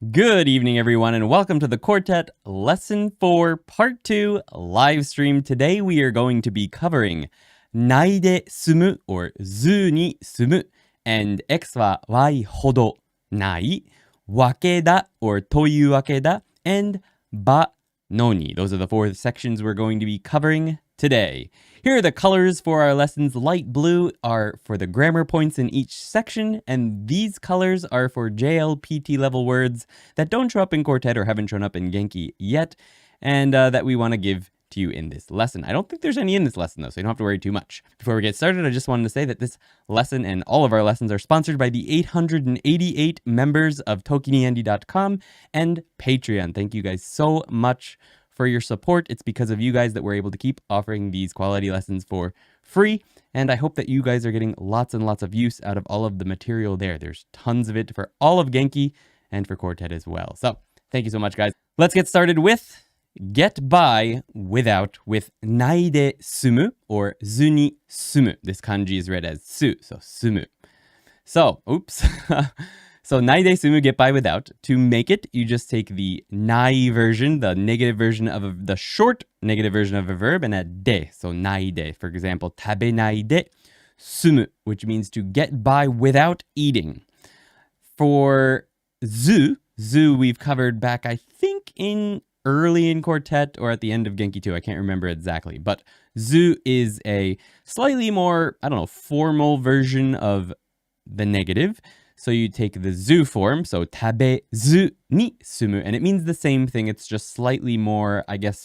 Good evening, everyone, and welcome to the Quartet Lesson 4 Part 2 live stream. Today we are going to be covering ないで済む or ずに済む and X は Y ほどない わけだ or というわけだ and ばのに. Those are the four sections we're going to be covering today. Here are the colors for our lessons. Light blue are for the grammar points in each section, and these colors are for JLPT level words that don't show up in Quartet or haven't shown up in Genki yet, and that we want to give to you in this lesson. I don't think there's any in this lesson, though, so you don't have to worry too much. Before we get started, I just wanted to say that this lesson and all of our lessons are sponsored by the 888 members of ToKiniAndy.com and Patreon. Thank you guys so much for your support. It's because of you guys that we're able to keep offering these quality lessons for free, and I hope that you guys are getting lots and lots of use out of all of the material there. There's tons of it for all of Genki and for Quartet as well. So thank you so much, guys. Let's get started with get by without with ないで済む or ずに済む. This kanji is read as su, so 済む. So, oops. So ないで済む get by without. To make it, you just take the ない version, the negative version of the short negative version of a verb, and add で. So ないで. For example, 食べないで済む, which means to get by without eating. For ず we've covered back, I think, early in Quartet or at the end of Genki 2. I can't remember exactly. But ず is a slightly more, formal version of the negative. So you take the ず form, so 食べずに済む, and it means the same thing. It's just slightly more,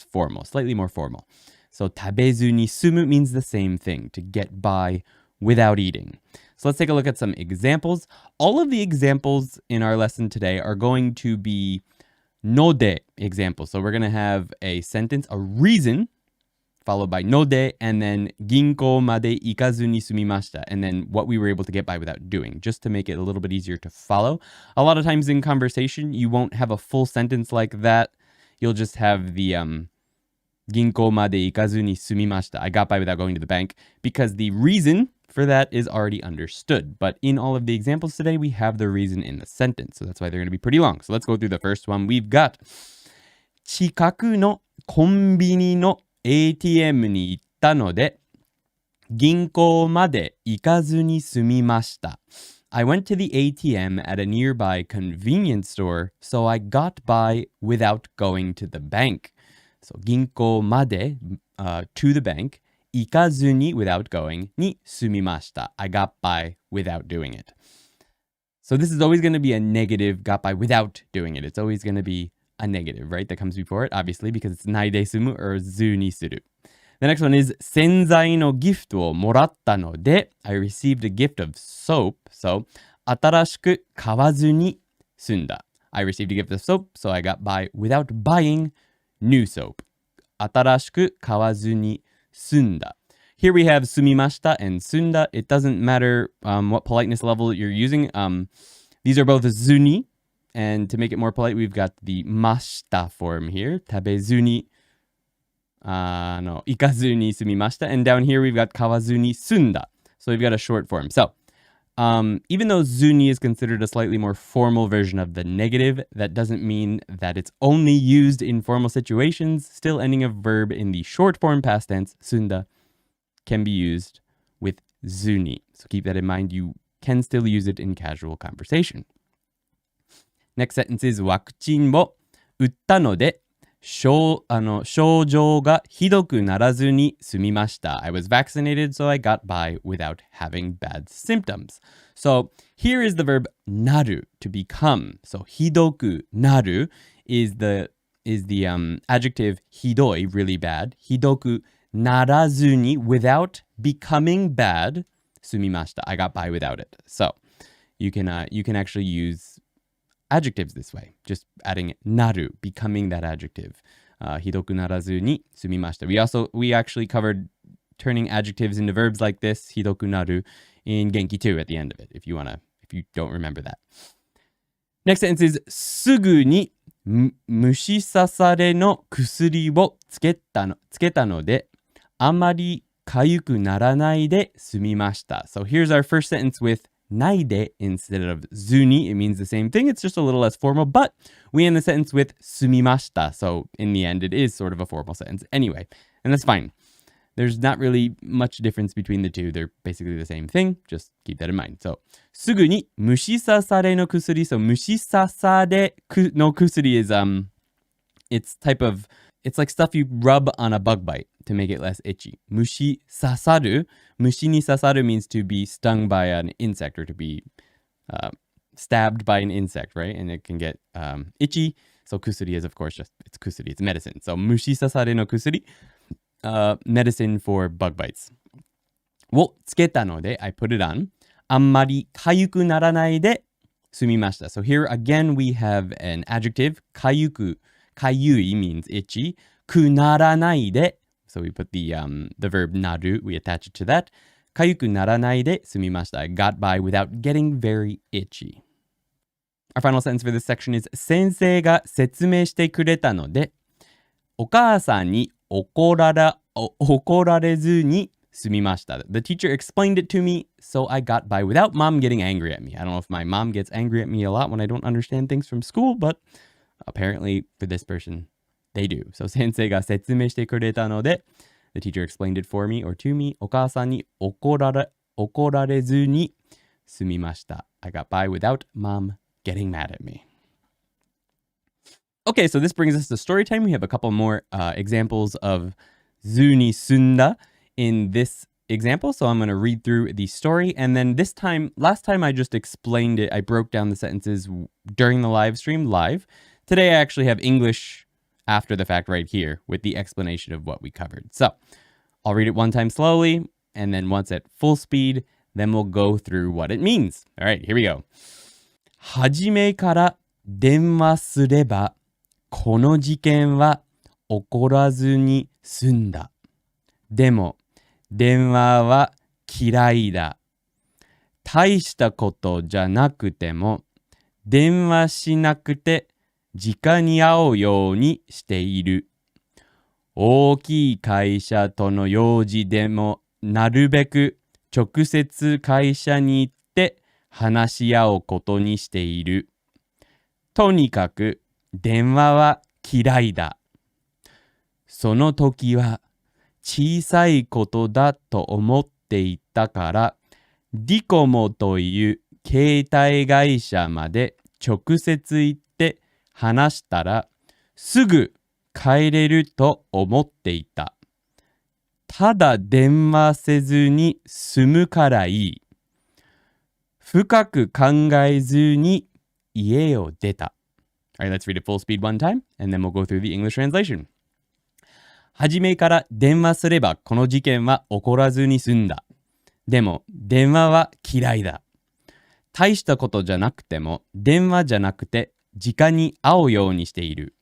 formal, slightly more formal. So 食べずに済む means the same thing, to get by without eating. So let's take a look at some examples. All of the examples in our lesson today are going to be ので examples. So we're going to have a sentence, a reason, followed by ので, and then 銀行まで行かずに済みました, and then what we were able to get by without doing, just to make it a little bit easier to follow. A lot of times in conversation, you won't have a full sentence like that. You'll just have the 銀行まで行かずに済みました. I got by without going to the bank, because the reason for that is already understood. But in all of the examples today, we have the reason in the sentence. So that's why they're going to be pretty long. So let's go through the first one. We've got 近くのコンビニのATM に行ったので、銀行まで行かずに済みました. I went to the ATM at a nearby convenience store, so I got by without going to the bank. So 銀行まで、to the bank, 行かずに without going, に済みました. I got by without doing it. So this is always going to be a negative, got by without doing it. It's always going to be a negative, right? That comes before it, obviously, because it's ないで済む or ずにする. The next one is 洗剤のギフトをもらったので I received a gift of soap, so 新しく買わずに済んだ. I received a gift of soap, so I got by without buying new soap. 新しく買わずに済んだ. Here we have 済みました and 済んだ. It doesn't matter what politeness level you're using. These are both ずに. And to make it more polite, we've got the ました form here. 食べずに、行かずに済みました. And down here, we've got 買わずに済んだ. So we've got a short form. So even though ずに is considered a slightly more formal version of the negative, that doesn't mean that it's only used in formal situations. Still ending a verb in the short form past tense, 済んだ, can be used with ずに. So keep that in mind. You can still use it in casual conversation. Next sentence is ワクチンを打ったので症状がひどくならずに済みました. I was vaccinated, so I got by without having bad symptoms. So here is the verb なる, to become. So ひどくなる is the adjective ひどい, really bad. ひどくならずに without becoming bad. 済みました. I got by without it. So you can actually use adjectives this way, just adding なる, becoming that adjective. ひどくならずに済みました. We actually covered turning adjectives into verbs like this, ひどくなる, in Genki 2 at the end of it, if you don't remember that. Next sentence is すぐに虫刺されの薬をつけたので、あまり痒くならないで済みました. So here's our first sentence with ないで instead of ずに, it means the same thing. It's just a little less formal, but we end the sentence with 済みました. So in the end, it is sort of a formal sentence anyway. And that's fine. There's not really much difference between the two. They're basically the same thing. Just keep that in mind. So, すぐに虫刺されの薬. So, 虫刺されの薬 is, it's like stuff you rub on a bug bite to make it less itchy. 虫刺さる. 虫に刺さる means to be stung by an insect or to be stabbed by an insect, right? And it can get itchy. So, 薬 is, of course, it's 薬. It's medicine. So, 虫刺されの薬. Medicine for bug bites. をつけたので I put it on. あんまりかゆくならないで済みました. So here again we have an adjective. かゆく, かゆい means itchy. くならないで. So we put the verb なる. We attach it to that. かゆくならないで済みました. I got by without getting very itchy. Our final sentence for this section is 先生が説明してくれたのでお母さんに怒られずに済みました. The teacher explained it to me, so I got by without mom getting angry at me. I don't know if my mom gets angry at me a lot when I don't understand things from school, but apparently for this person, they do. So 先生が説明してくれたので the teacher explained it for me or to me. お母さんに怒られずに済みました. I got by without mom getting mad at me. Okay, so this brings us to story time. We have a couple more examples of ずに済んだ in this example. So I'm going to read through the story. And then last time I just explained it. I broke down the sentences during the live stream live. Today I actually have English after the fact right here with the explanation of what we covered. So I'll read it one time slowly. And then once at full speed, then we'll go through what it means. All right, here we go. はじめから電話すればこの事件は起こらずに済んだ。でも、電話は嫌いだ。大したことじゃなくても、電話しなくて直に会うようにしている。大きい会社との用事でも、なるべく直接会社に行って話し合うことにしている。とにかく、電話は嫌いだ。その時は小さいことだと思っていたから、リコモという携帯会社まで直接行って話したら、すぐ帰れると思っていた。ただ電話せずに済むからいい。深く考えずに家を出た。All right, let's read it full speed one time, and then we'll go through the English translation. はじめから電話すればこの事件は起こらずに済んだ。でも、電話は嫌いだ。大したことじゃなくても、電話じゃなくて、直に会うようにしている。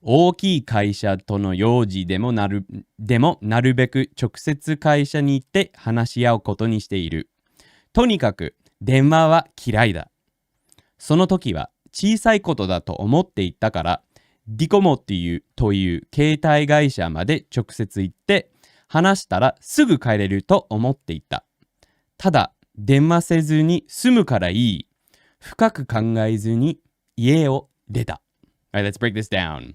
大きい会社との用事でもなるべく直接会社に行って話し合うことにしている。とにかく、電話は嫌いだ。その時は、小さいことだと思っていたから、リコモという携帯会社まで直接行って話したらすぐ帰れると思っていた。ただ、電話せずに済むからいい。深く考えずに家を出た。Alright, let's break this down.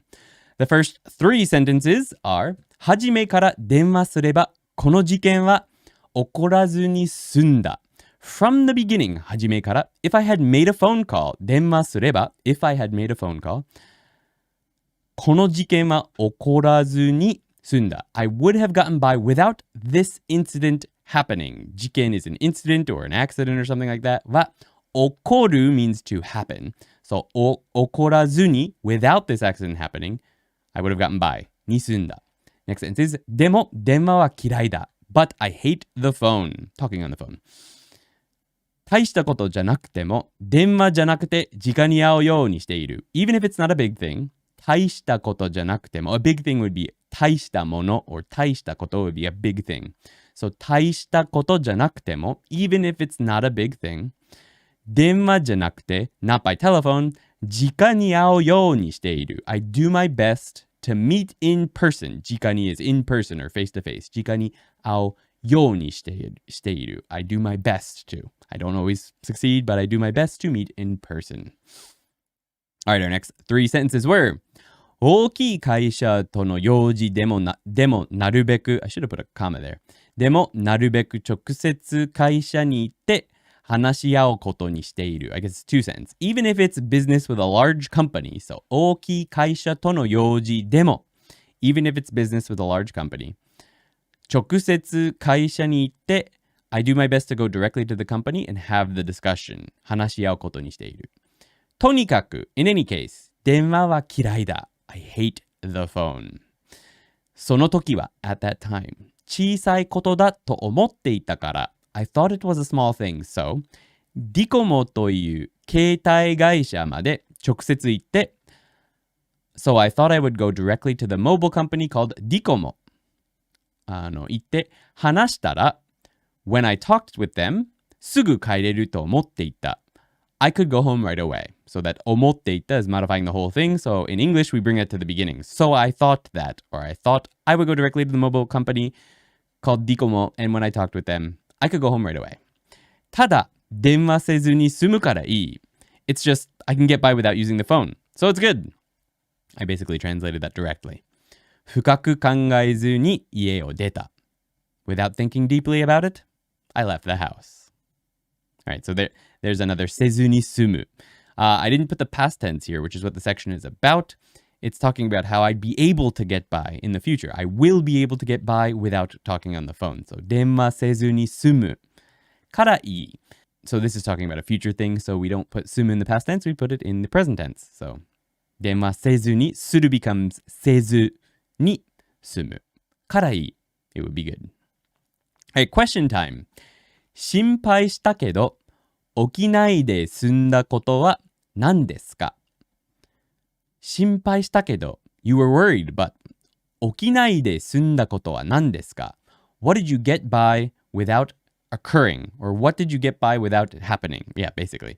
The first three sentences are はじめから電話すればこの事件は起こらずに済んだ。From the beginning, はじめから if I had made a phone call 電話すれば if I had made a phone call この事件は起こらずに済んだ。I would have gotten by without this incident happening. 事件 is an incident or an accident or something like that. は起こる means to happen. So 起こらずに without this accident happening, I would have gotten by. に済んだ。Next sentence is でも電話は嫌いだ。But I hate the phone. Talking on the phone. 大したことじゃなくても電話じゃなくて直に会うようにしている。Even if it's not a big thing. 大したことじゃなくても a big thing would be 大したもの or 大したこと would be a big thing. So 大したことじゃなくても even if it's not a big thing 電話じゃなくて not by telephone 直に会うようにしている。I do my best to meet in person. 直に is in person or face to face. 直に会うようにしている. I do my best to. I don't always succeed, but I do my best to meet in person. All right, our next 3 sentences were 大きい会社との用事でもなるべく I should have put a comma there. でもなるべく直接会社に行って話し合うことにしている. I guess it's 2 sentences. Even if it's business with a large company. So 大きい会社との用事でも even if it's business with a large company. 直接会社に行って I do my best to go directly to the company and have the discussion. 話し合うことにしている. とにかく in any case 電話は嫌いだ. I hate the phone. その時は at that time 小さいことだと思っていたから I thought it was a small thing. So ディコモという携帯会社まで直接行って So I thought I would go directly to the mobile company called ディコモ行って話したら When I talked with them すぐ帰れると思っていた. I could go home right away. So that 思っていた is modifying the whole thing. So in English, we bring it to the beginning. So I thought that, or I thought I would go directly to the mobile company called Dikomo, and when I talked with them, I could go home right away. ただ、電話せずに済むからいい. It's just, I can get by without using the phone. So it's good. I basically translated that directly. 深く考えずに家を出た. Without thinking deeply about it, I left the house. All right, so there's another せずに済む. I didn't put the past tense here, which is what the section is about. It's talking about how I'd be able to get by in the future. I will be able to get by without talking on the phone. So 電話せずに済むからいい. So this is talking about a future thing. So we don't put 済む in the past tense. We put it in the present tense. So 電話せずにする becomes せずに済むからいい. It would be good. All right, question time. 心配したけど起きないで済んだことは何ですか? 心配したけど You were worried, but 起きないで済んだことは何ですか? What did you get by without occurring? Or what did you get by without it happening? Yeah, basically.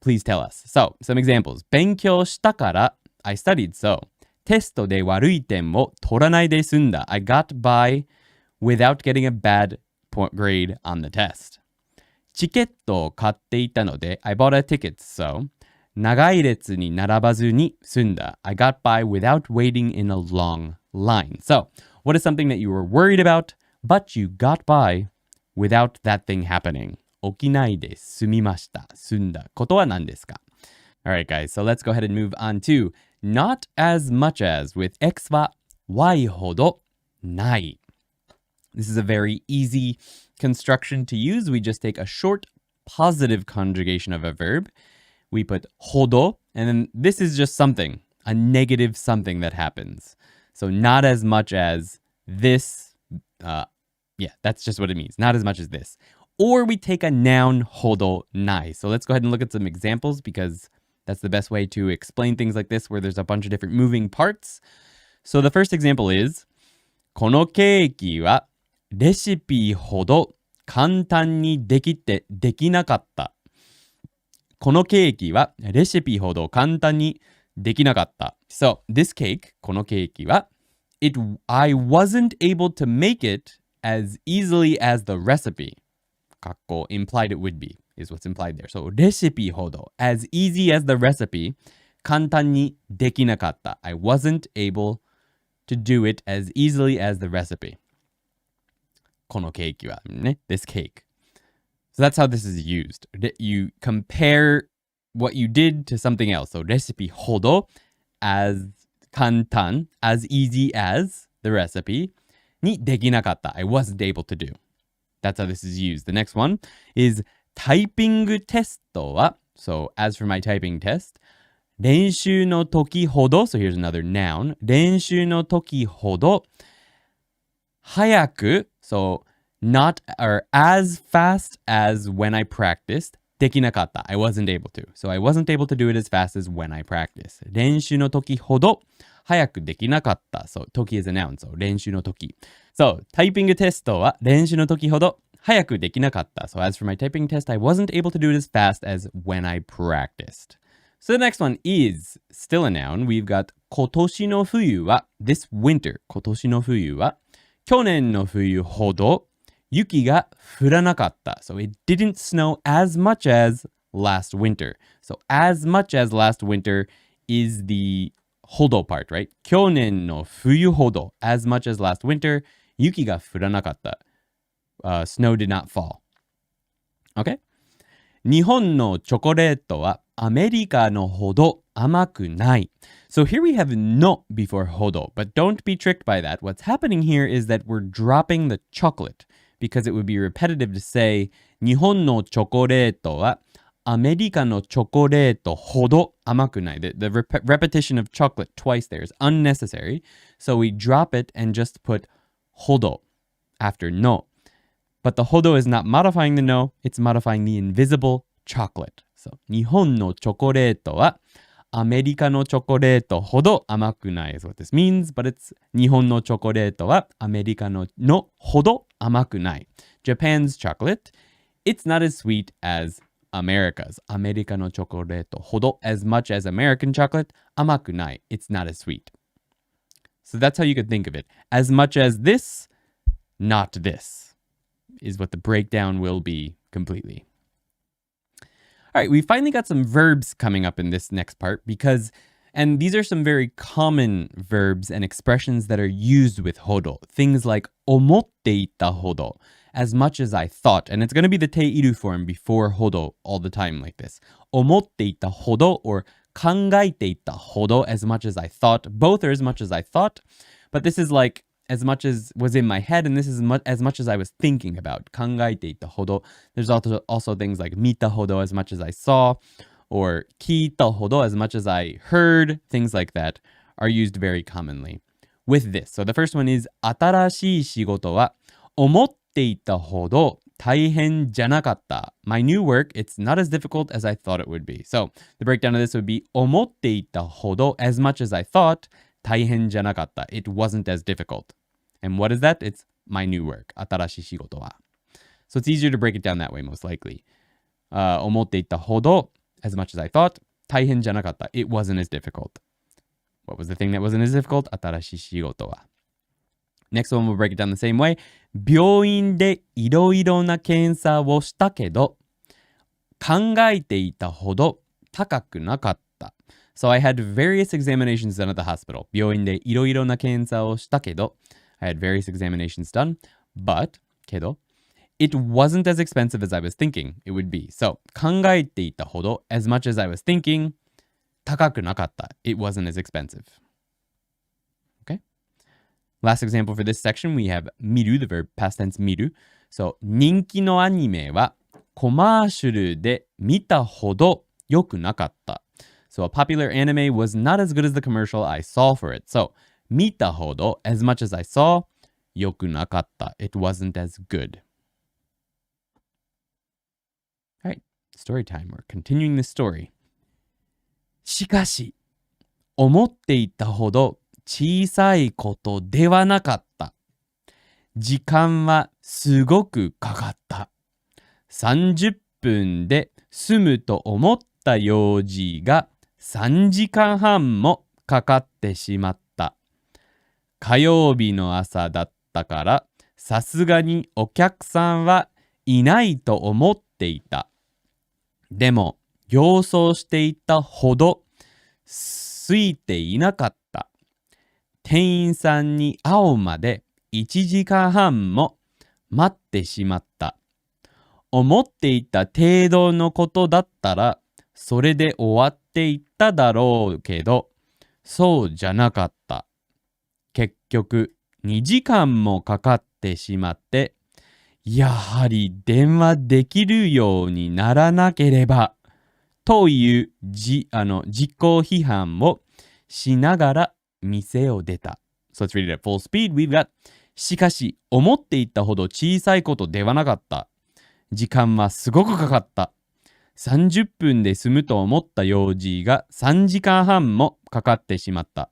Please tell us. So, some examples. 勉強したから I studied, so テストで悪い点を取らないで済んだ. I got by without getting a bad grade on the test. チケットを買っていたので I bought a ticket, so 長い列に並ばずに済んだ. I got by without waiting in a long line. So, what is something that you were worried about, but you got by without that thing happening? 起きないで済みました。済んだことは何ですか? Alright guys, so let's go ahead and move on to not as much as with X は Y ほどない. This is a very easy construction to use. We just take a short positive conjugation of a verb. We put ほど, and then this is just something, a negative something that happens. So not as much as this. Yeah, that's just what it means. Not as much as this. Or we take a noun ほどない. So let's go ahead and look at some examples because that's the best way to explain things like this where there's a bunch of different moving parts. So the first example is このケーキはレシピほど簡単にできなかった。このケーキはレシピほど簡単にできなかった。So, this cake, このケーキは I wasn't able to make it as easily as the recipe. かっこ implied it would be is what's implied there. So, レシピほど as easy as the recipe 簡単にできなかった。I wasn't able to do it as easily as the recipe. このケーキはね this cake. So that's how this is used. You compare what you did to something else. So レシピほど as 簡単 as easy as the recipe にできなかった I wasn't able to do. That's how this is used. The next one is タイピングテストは So as for my typing test 練習の時ほど So here's another noun 練習の時ほど早く So not or as fast as when I practiced できなかった I wasn't able to. So I wasn't able to do it as fast as when I practiced. 練習の時ほど早くできなかった So 時 is a noun. So 練習の時 So タイピングテストは練習の時ほど早くできなかった So as for my typing test, I wasn't able to do it as fast as when I practiced. So the next one is still a noun. We've got 今年の冬は this winter 今年の冬は去年の冬ほど雪が降らなかった。So it didn't snow as much as last winter. So as much as last winter is the ほど part, right? 去年の冬ほど as much as last winter 雪が降らなかった。Snow did not fall. Okay? 日本のチョコレートはアメリカのほど甘くない。So here we have no before ほど, but don't be tricked by that. What's happening here is that we're dropping the chocolate because it would be repetitive to say 日本のチョコレートはアメリカのチョコレートほど甘くない。The repetition of chocolate twice there is unnecessary. So we drop it and just put ほど after no. But the ほど is not modifying the no, it's modifying the invisible chocolate. So 日本のチョコレートはアメリカのチョコレートほど甘くない is what this means, but it's 日本のチョコレートはアメリカのほど甘くない。Japan's chocolate, it's not as sweet as America's. アメリカのチョコレートほど as much as American chocolate 甘くない。It's not as sweet. So that's how you could think of it. As much as this, not this is what the breakdown will be completely. All right, we finally got some verbs coming up in this next part and these are some very common verbs and expressions that are used with ほど. Things like 思っていたほど, as much as I thought. And it's going to be the ている form before ほど all the time like this. 思っていたほど or 考えていたほど as much as I thought. Both are as much as I thought. But this is like as much as was in my head, and this is as much as I was thinking about. 考えていたほど. There's also things like 見たほど as much as I saw, or 聞いたほど as much as I heard. Things like that are used very commonly with this. So the first one is 新しい仕事は思っていたほど大変じゃなかった. My new work, it's not as difficult as I thought it would be. So the breakdown of this would be 思っていたほど as much as I thought 大変じゃなかった. It wasn't as difficult. And what is that? It's my new work. 新しい仕事は. So it's easier to break it down that way, most likely. 思っていたほど as much as I thought 大変じゃなかった. It wasn't as difficult. What was the thing that wasn't as difficult? 新しい仕事は. Next one, we'll break it down the same way. 病院でいろいろな検査をしたけど考えていたほど高くなかった. So I had various examinations done at the hospital. 病院でいろいろな検査をしたけどI had various examinations done, but けど it wasn't as expensive as I was thinking it would be. So 考えていたほど as much as I was thinking 高くなかった. It wasn't as expensive. Okay? Last example for this section, we have 見る, the verb past tense 見る. So 人気のアニメはコマーシャルで見たほど良くなかった. So a popular anime was not as good as the commercial I saw for it. So 見たほど as much as I saw 良くなかった. It wasn't as good. All right, story time. We're continuing the story. しかし、思っていたほど小さいことではなかった。時間はすごくかかった。30分で済むと思った用事が3時間半もかかってしまった。火曜日の朝だったから、さすがにお客さんはいないと思っていた。でも、形相していたほど、空いていなかった。店員さんに会うまで1時間半も待ってしまった。思っていた程度のことだったら、それで終わっていっただろうけど、そうじゃなかった。結局2時間もかかってしまって、やはり電話できるようにならなければという自己批判をしながら店を出た。So let's read it at full speed. We've got しかし思っていたほど小さいことではなかった。時間はすごくかかった。30分で済むと思った用事が3時間半もかかってしまった。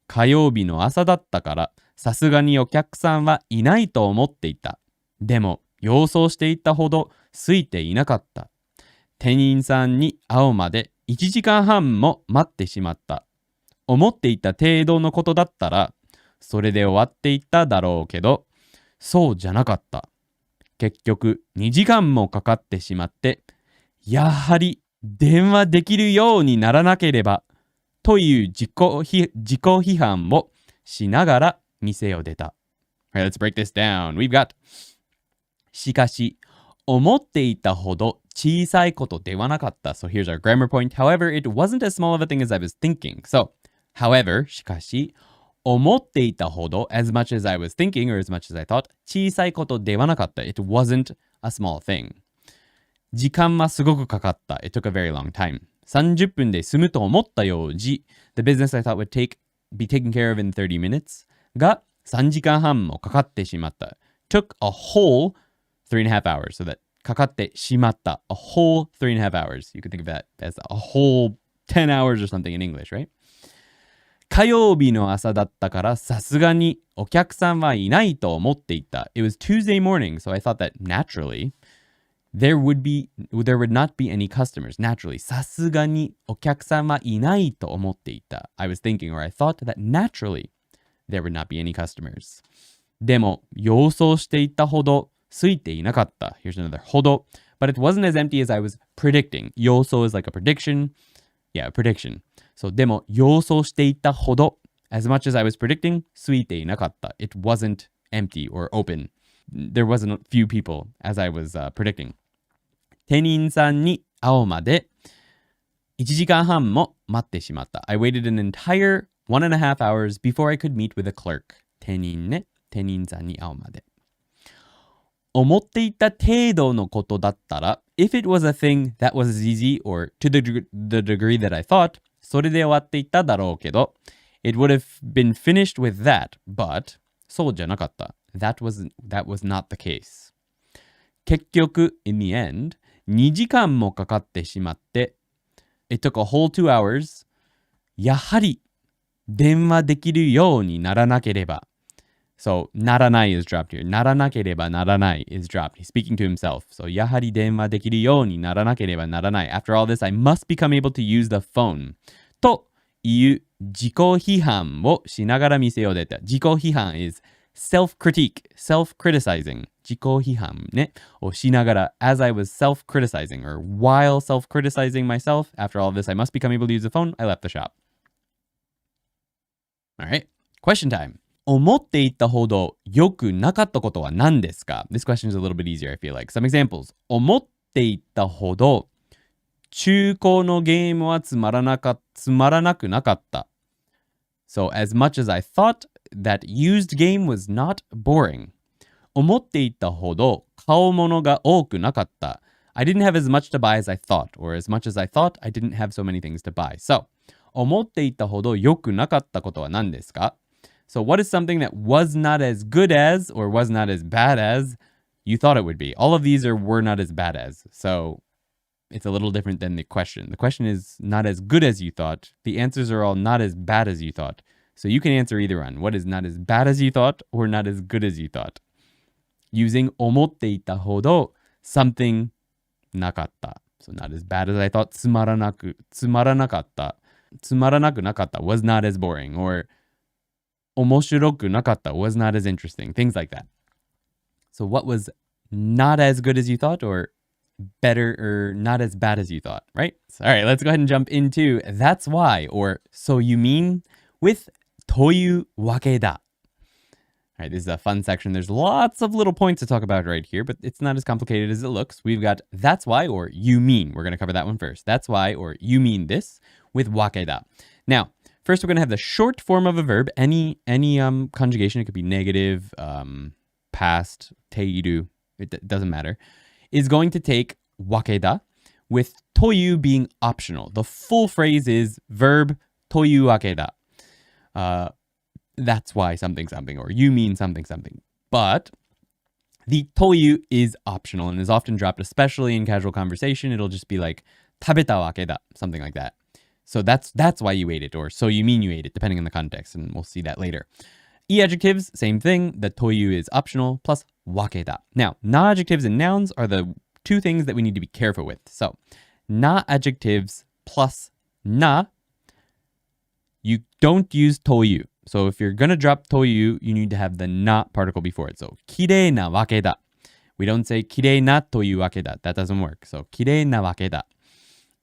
火曜日の朝だったから、さすがにお客さんはいないと思っていた。でも、様相していたほど空いていなかった。店員さんに会うまで1時間半も待ってしまった。思っていた程度のことだったら、それで終わっていっただろうけど、そうじゃなかった。結局2時間もかかってしまって、やはり電話できるようにならなければという自己批判をしながら店を出た。Alright, let's break this down. We've got しかし、思っていたほど小さいことではなかった。So here's our grammar point. However, it wasn't as small of a thing as I was thinking. So, however, しかし、思っていたほど as much as I was thinking or as much as I thought 小さいことではなかった。It wasn't a small thing. 時間はすごくかかった。It took a very long time. 30分で済むと思ったようじ The business I thought would be taken care of in 30 minutes が3時間半もかかってしまった。Took a whole 3.5 hours. So that かかってしまった。A whole 3.5 hours. You could think of that as a whole 10 hours or something in English, right? 火曜日の朝だったからさすがにお客さんはいないと思っていた。It was Tuesday morning, so I thought that naturally there would not be any customers. Naturally, さすがにお客さんはいないと思っていた。I was thinking or I thought that naturally there would not be any customers. でも予想していたほど空いていなかった。Here's another ほど。But it wasn't as empty as I was predicting. 予想 is like a prediction. Yeah, a prediction. So でも予想していたほど as much as I was predicting 空いていなかった。It wasn't empty or open. There wasn't a few people as I was predicting. 店員さんに会うまで1時間半も待ってしまった。I waited an entire 1.5 hours before I could meet with a clerk. 店員さんに会うまで。思っていた程度のことだったら if it was a thing that was easy or to the degree that I thought それで終わっていっただろうけど it would have been finished with that, but そうじゃなかった。That was not the case. 結局 in the end 2時間もかかってしまって it took a whole 2 hours やはり電話できるようにならなければSo, ならない is dropped here. ならなければならない is dropped. He's speaking to himself. So, やはり電話できるようにならなければならない。After all this, I must become able to use the phone. という自己批判をしながら店を出た。自己批判 is self-critique, self-criticizing. 自己批判ね。をしながら as I was self-criticizing or while self-criticizing myself. After all this, I must become able to use the phone. I left the shop. Alright, question time.思っていたほど良くなかったことは何ですか This question is a little bit easier, I feel like. Some examples. 思っていたほど中古のゲームはつまらなくなかった。So, as much as I thought, that used game was not boring. 思っていたほど買うものが多くなかった。I didn't have as much to buy as I thought, or as much as I thought, I didn't have so many things to buy. So, 思っていたほど良くなかったことは何ですかSo what is something that was not as good as or was not as bad as you thought it would be? All of these were not as bad as. So it's a little different than the question. The question is not as good as you thought. The answers are all not as bad as you thought. So you can answer either one. What is not as bad as you thought or not as good as you thought? Using 思っていたほど something なかった. So not as bad as I thought. つまらなくなかった was not as boring or 面白くなかった was not as interesting. Things like that. So what was not as good as you thought or better or not as bad as you thought, right? So, all right, let's go ahead and jump into that's why or so you mean with というわけだ. All right, this is a fun section. There's lots of little points to talk about right here, but it's not as complicated as it looks. We've got that's why or you mean. We're going to cover that one first. That's why or you mean this with わけだ. Now, first, we're going to have the short form of a verb. Any conjugation, it could be negative, past, teiru, it doesn't matter, is going to take わけだ with という being optional. The full phrase is verb というわけだ. That's why something something or you mean something something. But the という is optional and is often dropped, especially in casual conversation. It'll just be like 食べたわけだ, something like that. So that's why you ate it, or so you mean you ate it, depending on the context, and we'll see that later. E-adjectives, same thing. The という is optional, plus わけだ. Now, na-adjectives and nouns are the two things that we need to be careful with. So, na-adjectives plus na, you don't use という. So if you're going to drop toyu, you need to have the na particle before it. So, 綺麗なわけだ. We don't say 綺麗なというわけだ. That doesn't work. So, 綺麗なわけだ.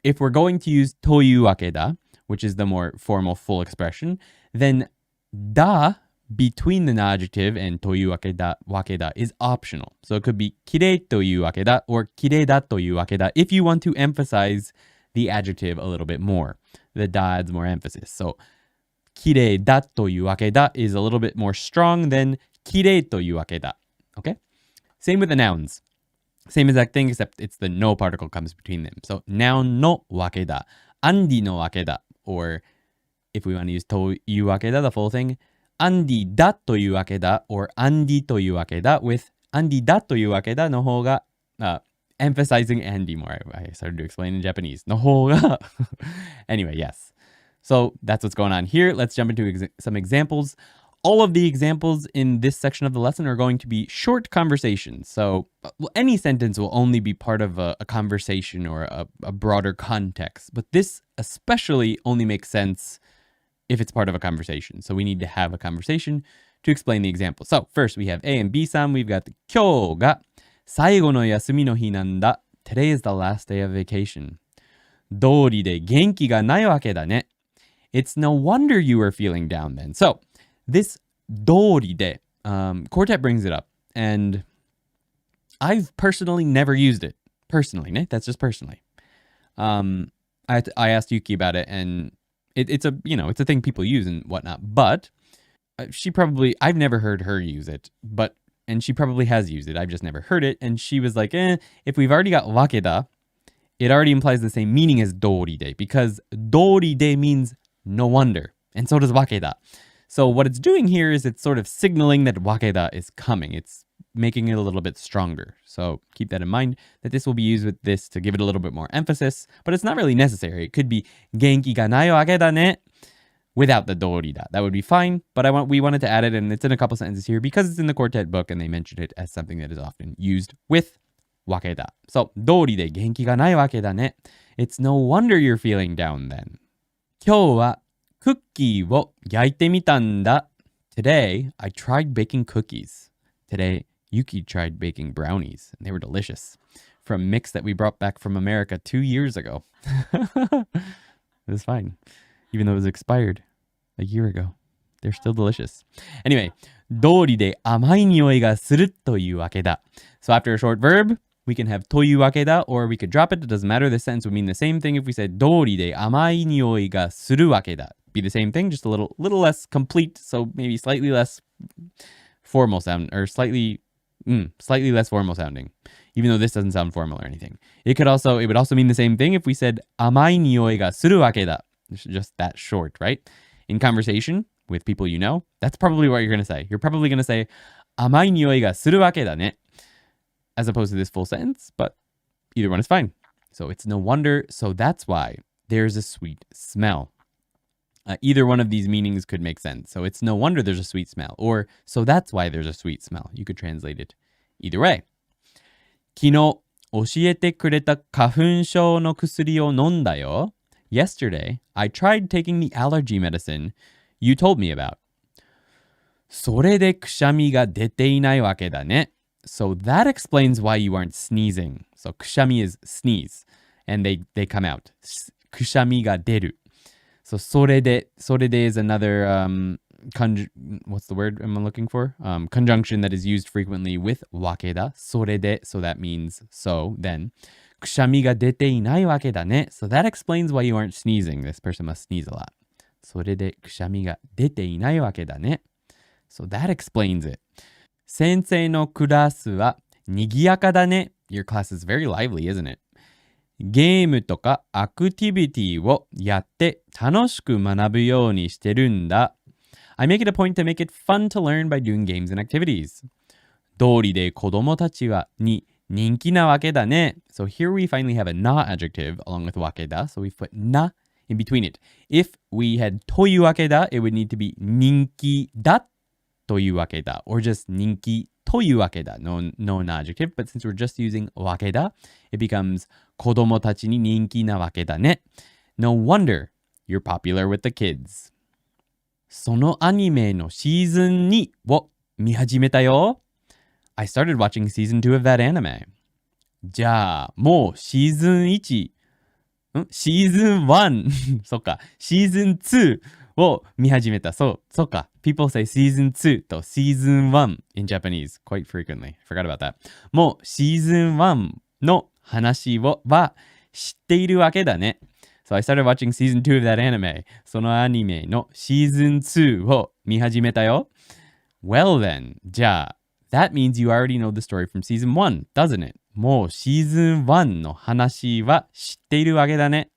If we're going to use というわけだ, which is the more formal full expression, then da between the adjective and というわけだis optional. So it could be 綺麗というわけだ or 綺麗だというわけだ if you want to emphasize the adjective a little bit more. The da adds more emphasis. So 綺麗だというわけだ is a little bit more strong than 綺麗というわけだ. Okay? Same with the nouns. Same exact thing, except it's the no particle comes between them. So, noun のわけだ. Andy のわけだ. Or, if we want to use というわけだ, the full thing, Andy だというわけだ, or Andy というわけだ, with Andy だというわけだの方が, emphasizing Andy more. I started to explain in Japanese. の方が. Anyway, yes. So, that's what's going on here. Let's jump into some examples. All of the examples in this section of the lesson are going to be short conversations. So any sentence will only be part of a conversation or a broader context. But this especially only makes sense if it's part of a conversation. So we need to have a conversation to explain the example. So first we have A and B さん. We've got 今日が最後の休みの日なんだ. Today is the last day of vacation. 道理で元気がないわけだね. It's no wonder you were feeling down then. So this 道理で, Quartet brings it up, and I've personally never used it. Personally, ne? That's just personally. I asked Yuki about it, and it's a, it's a thing people use and whatnot, but I've never heard her use it, and she probably has used it. I've just never heard it, and she was like, if we've already got wakeda, it already implies the same meaning as 道理で, because 道理で means no wonder, and so does wakeda. So what it's doing here is it's sort of signaling that wakeda is coming. It's making it a little bit stronger. So keep that in mind, that this will be used with this to give it a little bit more emphasis, but it's not really necessary. It could be 元気がないわけだね without the 道理だ. That would be fine, but we wanted to add it, and it's in a couple sentences here because it's in the Quartet book and they mentioned it as something that is often used with wakeda. So 道理で元気がないわけだね. It's no wonder you're feeling down then. 今日はクッキーを焼いてみたんだ. Today, I tried baking cookies. Today, Yuki tried baking brownies, and they were delicious. From a mix that we brought back from America 2 years ago. It was fine. Even though it was expired a year ago. They're still delicious. Anyway, 道理で甘い匂いがするというわけだ. So after a short verb, we can have というわけだ, or we could drop it. It doesn't matter. This sentence would mean the same thing if we said 道理で甘い匂いがするわけだ. Be the same thing, just a little less complete, so maybe slightly less formal sound, or slightly less formal sounding, even though this doesn't sound formal or anything. It would also mean the same thing if we said 甘い匂いがするわけだ. Just that short, right? In conversation with people you know, that's probably what you're going to say. You're probably going to say 甘い匂いがするわけだね, as opposed to this full sentence, but either one is fine. So it's no wonder, so that's why there's a sweet smell. Either one of these meanings could make sense. So it's no wonder there's a sweet smell. Or, so that's why there's a sweet smell. You could translate it either way. 昨日教えてくれた花粉症の薬を飲んだよ. Yesterday, I tried taking the allergy medicine you told me about. それでくしゃみが出ていないわけだね. So that explains why you aren't sneezing. So くしゃみ is sneeze. And they come out. くしゃみが出る. So それで is another what's the word I'm looking for? Conjunction that is used frequently with わけだ. それで, so that means so, then. くしゃみが出ていないわけだね. So that explains why you aren't sneezing. This person must sneeze a lot. それでくしゃみが出ていないわけだね. So that explains it. 先生のクラスは賑やかだね. Your class is very lively, isn't it? ゲームとかアクティビティをやって楽しく学ぶようにしてるんだ. I make it a point to make it fun to learn by doing games and activities. 道理で子供たちに人気なわけだね. So here we finally have a na adjective along with わけだ. So we've put na in between it. If we had というわけだ, it would need to be 人気だというわけだ, or just 人気というわけだ. No na adjective, but since we're just using わけだ, it becomes 子供たちに人気なわけだね. No wonder you're popular with the kids. そのアニメのシーズン2を見始めたよ。I started watching season 2 of that anime. じゃあ、もうシーズン1、シーズン1そっか、シーズン2を見始めた。そっか。People say season 2と season 1 in Japanese quite frequently. Forgot about that. もうシーズン1の話は知っているわけだね。So I started watching season 2 of that anime. そのアニメのシーズン2を見始めたよ。Well then, じゃあ、that means you already know the story from season 1, doesn't it? もうシーズン1の話は知っているわけだね。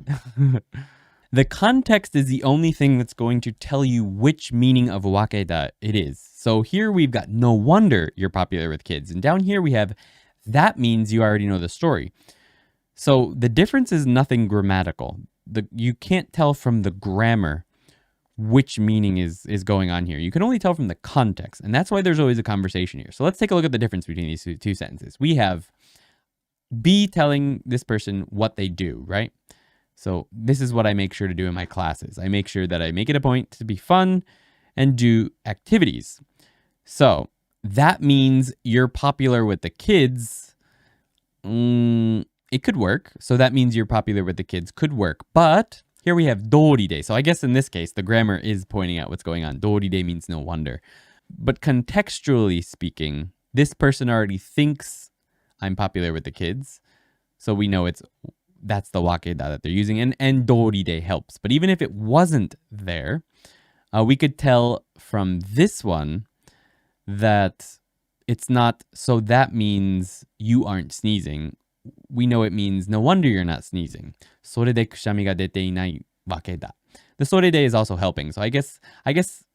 The context is the only thing that's going to tell you which meaning of wakeda it is. So here we've got no wonder you're popular with kids. And down here we have that means you already know the story. So the difference is nothing grammatical. You can't tell from the grammar which meaning is going on here. You can only tell from the context. And that's why there's always a conversation here. So let's take a look at the difference between these two sentences. We have B telling this person what they do, right? So this is what I make sure to do in my classes. I make sure that I make it a point to be fun and do activities. So that means you're popular with the kids. It could work. So that means you're popular with the kids could work. But here we have doride. So I guess in this case, the grammar is pointing out what's going on. Doride means no wonder. But contextually speaking, this person already thinks I'm popular with the kids. So we know that's the wakeda that they're using. And doride helps. But even if it wasn't there, we could tell from this one that it's not, so that means you aren't sneezing. We know it means no wonder you're not sneezing. それでくしゃみが出ていないわけだ. The それで is also helping. So I guess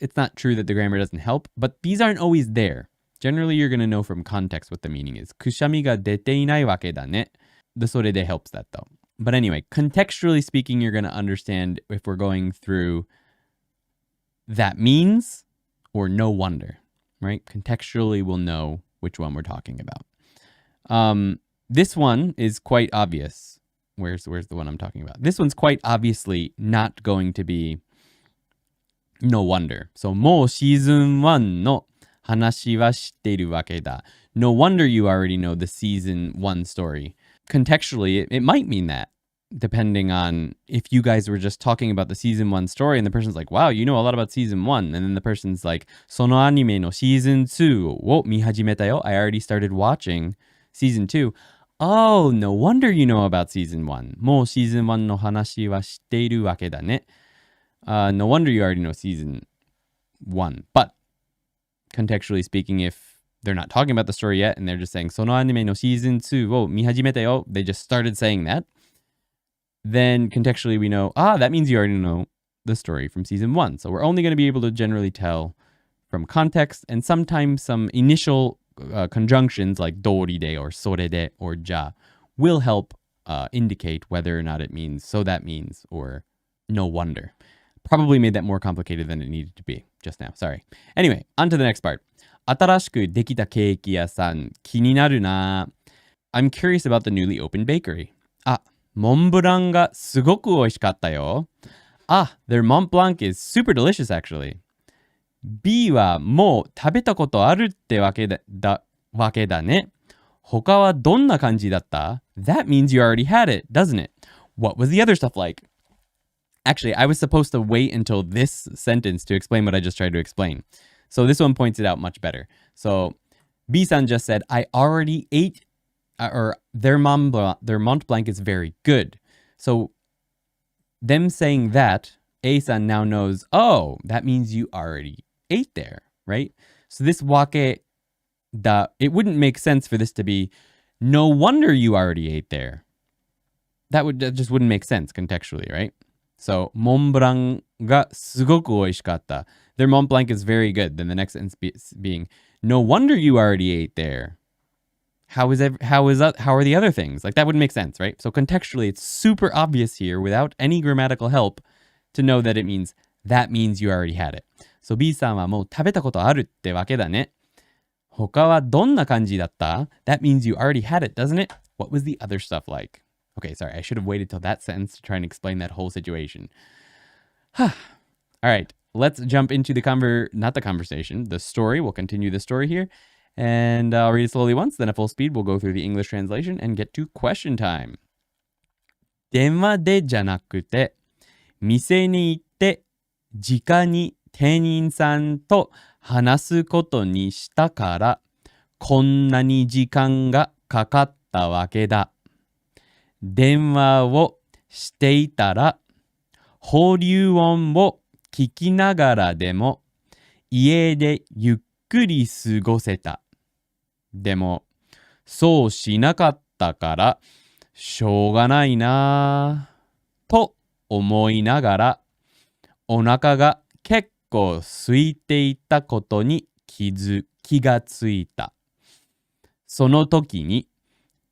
it's not true that the grammar doesn't help, but these aren't always there. Generally, you're going to know from context what the meaning is. くしゃみが出ていないわけだね. The それで helps that though. But anyway, contextually speaking, you're going to understand if we're going through that means or no wonder, right? Contextually, we'll know which one we're talking about. This one is quite obvious. Where's the one I'm talking about? This one's quite obviously not going to be no wonder. So, もうシーズン1の話は知っているわけだ. No wonder you already know the season 1 story. Contextually, it might mean that, depending on if you guys were just talking about the season 1 story and the person's like, wow, you know a lot about season 1. And then the person's like, そのアニメの season 2を見始めたよ. I already started watching season 2. Oh, no wonder you know about season 1. もうシーズン1の話は知っているわけだね. No wonder you already know season 1. But contextually speaking, if they're not talking about the story yet and they're just saying そのアニメの season 2を見始めたよ, they just started saying that, then contextually we know, that means you already know the story from season 1. So we're only going to be able to generally tell from context and sometimes some initial conjunctions like doride or sorede or ja will help indicate whether or not it means so that means or no wonder. Probably made that more complicated than it needed to be just now. Sorry. Anyway, on to the next part. 新しくできたケーキ屋さん気になるな. I'm curious about the newly opened bakery. モンブランがすごく美味しかったよ. Their Mont Blanc is super delicious actually. B はもう食べたことあるってわけだね. 他はどんな感じだった? That means you already had it, doesn't it? What was the other stuff like? Actually, I was supposed to wait until this sentence to explain what I just tried to explain. So this one points it out much better. So B-san just said, I already ate, or their Mont Blanc is very good. So them saying that, A-san now knows, that means you already ate there, right? So this wake da, it wouldn't make sense for this to be, no wonder you already ate there. That just wouldn't make sense contextually, right? So, モンブランがすごく美味しかった. Their Mont Blanc is very good. Then the next sentence being, no wonder you already ate there. How are the other things? Like that wouldn't make sense, right? So contextually, it's super obvious here without any grammatical help to know that that means you already had it. So B さんはもう食べたことあるってわけだね. 他はどんな感じだった? That means you already had it, doesn't it? What was the other stuff like? Okay, sorry, I should have waited till that sentence to try and explain that whole situation. All right, let's jump into not the conversation, the story. We'll continue the story here. And I'll read it slowly once, then at full speed, we'll go through the English translation and get to question time. 電話でじゃなくて、店に行って直に店員さんと話すことにしたから、こんなに時間がかかったわけだ。電話をしていたら、保留音を聞きながらでも、家でゆっくり過ごせた。でも、そうしなかったから、しょうがないなぁ、と思いながら、お腹が結構空いていたことに気がついた。その時に、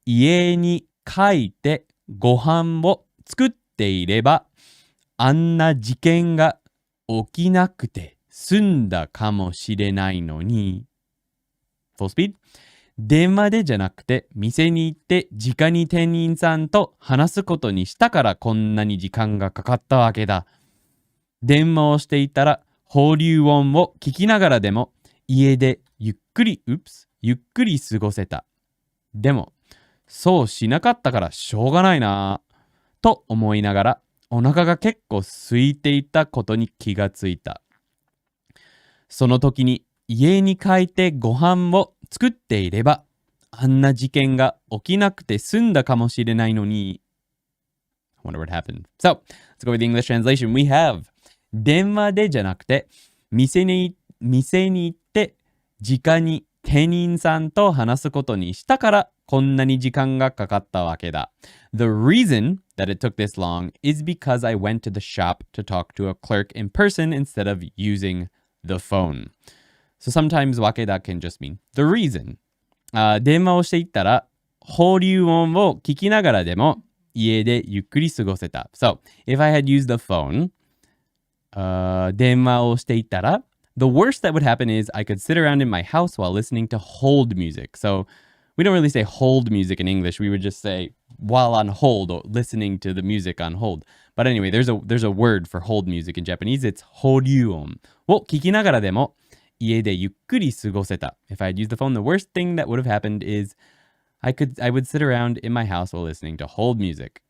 家に帰ってご飯を作っていれば、あんな事件が起きなくて済んだかもしれないのに。Full speed。電話でじゃなくて店に行って直に店員さんと話すことにしたからこんなに時間がかかったわけだ。電話をしていたら保留音を聞きながらでも家でゆっくり過ごせた。でもそうしなかったからしょうがないなと思いながらお腹が結構空いていたことに気がついた。その時に家に帰ってご飯を作っていれば、あんな事件が起きなくて済んだかもしれないのに。I wonder what happened. So, let's go with the English translation. We have 電話でじゃなくて、店に行って、直に店員さんと話すことにしたから、こんなに時間がかかったわけだ。The reason that it took this long is because I went to the shop to talk to a clerk in person instead of using the phone. So sometimes わけだ can just mean the reason. 電話をしていったら、保留音を聞きながらでも、家でゆっくり過ごせた。So, if I had used the phone, 電話をしていたら、the worst that would happen is I could sit around in my house while listening to hold music. So, we don't really say hold music in English. We would just say while on hold or listening to the music on hold. But anyway, there's a word for hold music in Japanese. It's 保留音を聞きながらでも、家でゆっくり過ごせた。If I had used the phone, the worst thing that would have happened is I would sit around in my house while listening to hold music.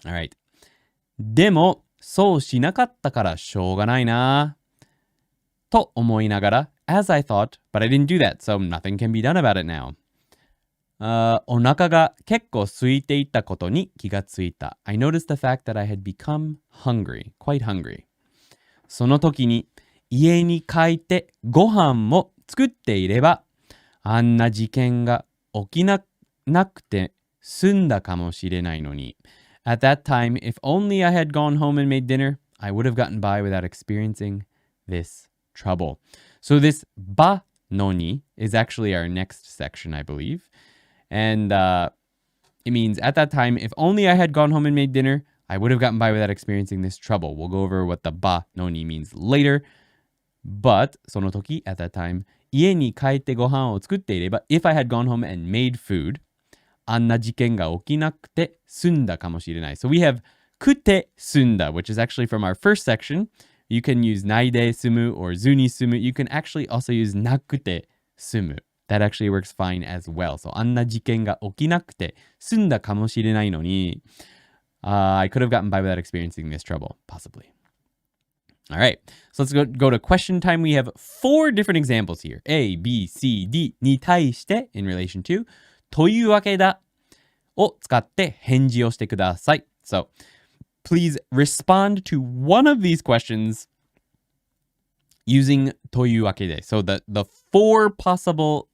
Alright. でも、そうしなかったからしょうがないなと思いながら、as I thought, but I didn't do that, so nothing can be done about it now. お腹が結構空いていたことに気がついた。I noticed the fact that I had become hungry, quite hungry. その時に、家に帰ってご飯も作っていれば、あんな事件が起きなくて済んだかもしれないのに。At that time, if only I had gone home and made dinner, I would have gotten by without experiencing this trouble. So this ba no ni is actually our next section, I believe. And it means at that time, if only I had gone home and made dinner, I would have gotten by without experiencing this trouble. We'll go over what the ba no ni means later.But その時 at that time 家に帰ってご飯を作っていれば if I had gone home and made food あんな事件が起きなくて済んだかもしれない So we have くて済んだ which is actually from our first section You can use ないで済む or ずに済む You can actually also use なくて済む That actually works fine as well So あんな事件が起きなくて済んだかもしれないのにI could have gotten by without experiencing this trouble Possibly All right, so let's go to question time. We have 4 different examples here. A, B, C, D に対して in relation to というわけだを使って返事をしてください。So, please respond to one of these questions using というわけで. So the 4 possible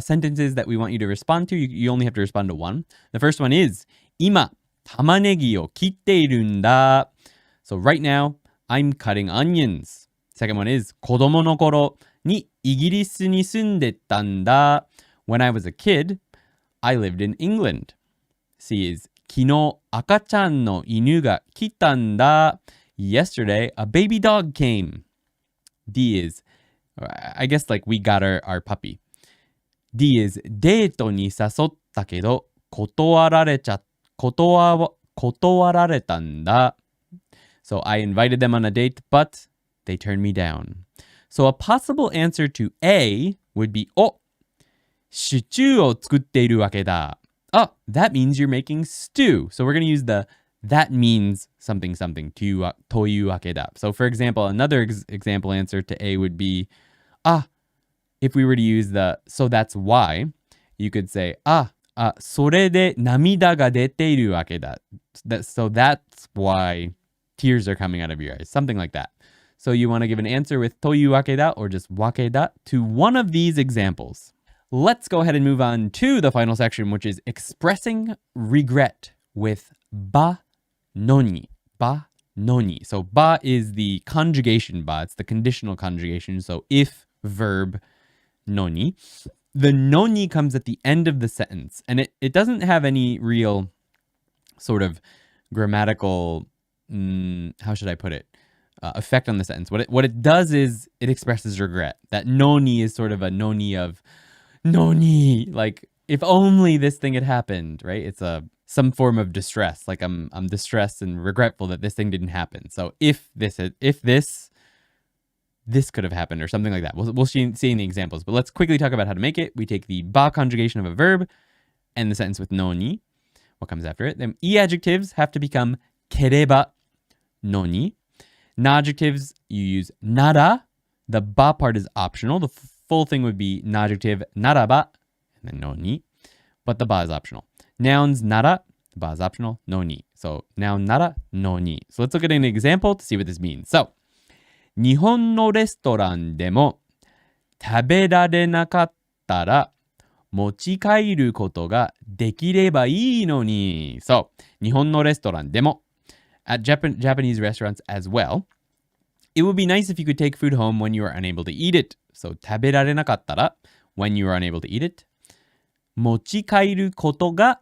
sentences that we want you to respond to, you only have to respond to one. The first one is 今、玉ねぎを切っているんだ. So right now,I'm cutting onions. Second one is 子供の頃にイギリスに住んでたんだ. When I was a kid, I lived in England. C is 昨日赤ちゃんの犬が来たんだ. Yesterday, a baby dog came. D is I guess like we got our puppy. D is デートに誘ったけど断られたんだ. So I invited them on a date, but They turned me down. So a possible answer to A would be, お、シチューを作っているわけだ. Oh, that means you're making stew. So we're going to use the that means something something というわけだ. So for example, another example answer to A would be, if we were to use the so that's why, you could say, それで涙が出ているわけだ. So that's why tears are coming out of your eyes. Something like that. So you want to give an answer with というわけだ or just わけだ to one of these examples. Let's go ahead and move on to the final section, which is expressing regret with ばのに. ばのに. So ば is the conjugation ば. It's the conditional conjugation. So if verb のに. The のに comes at the end of the sentence. And it doesn't have any real sort of grammatical, how should I put it? Effect on the sentence. What it does is it expresses regret. That のに is sort of a のに of noni, like if only this thing had happened, right? It's some form of distress. Like I'm distressed and regretful that this thing didn't happen. So if this could have happened or something like that. We'll see in the examples, but let's quickly talk about how to make it. We take the ba conjugation of a verb and the sentence with noni. What comes after it? Then e adjectives have to become kereba noni. Na adjectives, you use nara. The ba part is optional. The full thing would be na adjective naraba and then noni, but the ba is optional. Nouns nara, the ba is optional, noni. So noun nara, noni. So let's look at an example to see what this means. So 日本のレストランでも食べられなかったら持ち帰ることができればいいのに. So 日本のレストランでも at Japanese restaurants as well, it would be nice if you could take food home when you are unable to eat it. So 食べられなかったら when you are unable to eat it, 持ち帰ることが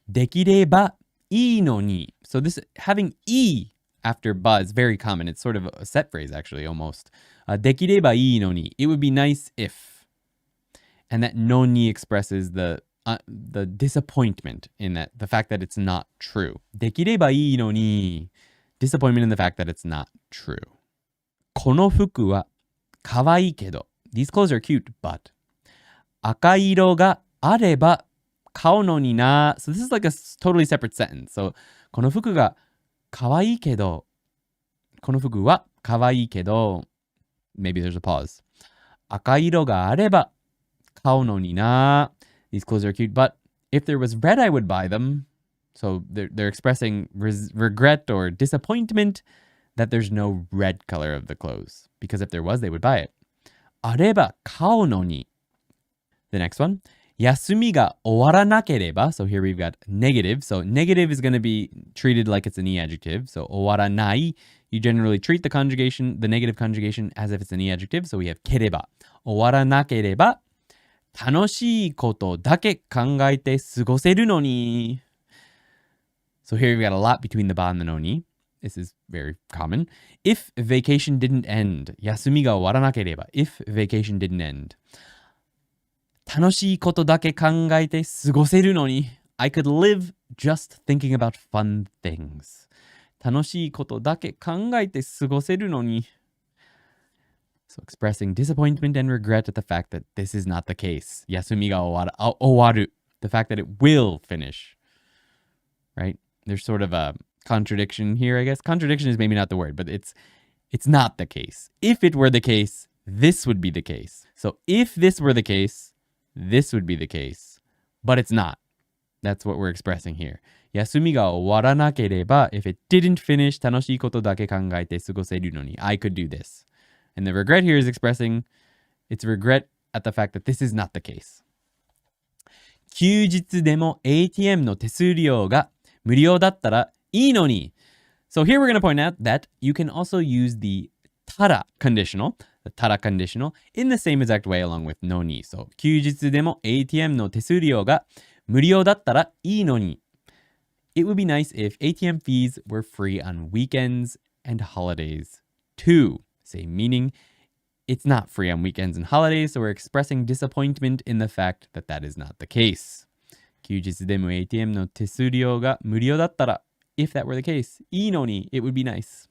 できればいいのに. So this having e after ba is very common. It's sort of a set phrase actually almost. できればいいのに. It would be nice if. And that noni expresses the disappointment in that, the fact that it's not true. できればいいのに. Disappointment in the fact that it's not true. この服は可愛いけど. These clothes are cute, but 赤色があれば買うのにな. So this is like a totally separate sentence. So この服が可愛いけど、この服は可愛いけど、maybe there's a pause. 赤色があれば買うのにな. These clothes are cute, but if there was red, I would buy them. So they're expressing regret or disappointment that there's no red color of the clothes. Because if there was, they would buy it. あれば買うのに. The next one. 休みが終わらなければ. So here we've got negative. So negative is going to be treated like it's an e adjective. So 終わらない. You generally treat the conjugation, the negative conjugation, as if it's an e adjective. So we have ければ. 終わらなければ楽しいことだけ考えて過ごせるのに. So here we've got a lot between the ba and the no ni. This is very common. If vacation didn't end. 休みが終わらなければ. If vacation didn't end. 楽しいことだけ考えて過ごせるのに. I could live just thinking about fun things. 楽しいことだけ考えて過ごせるのに. So expressing disappointment and regret at the fact that this is not the case. 休みが終わる. The fact that it will finish. Right? There's sort of a contradiction here, I guess. Contradiction is maybe not the word, but it's not the case. If it were the case, this would be the case. So if this were the case, this would be the case. But it's not. That's what we're expressing here. 休みが終わらなければ, if it didn't finish, 楽しいことだけ考えて過ごせるのに. I could do this. And the regret here is expressing its regret at the fact that this is not the case. 休日でも ATM の手数料が無料だったらいいのに. So here we're going to point out that you can also use the tara conditional, in the same exact way along with no ni. So 休日でも ATM の手数料が無料だったらいいのに. It would be nice if ATM fees were free on weekends and holidays too. Same meaning. It's not free on weekends and holidays, so we're expressing disappointment in the fact that that is not the case. 休日でも ATM の手数料が無料だったら, if that were the case, いいのに, it would be nice.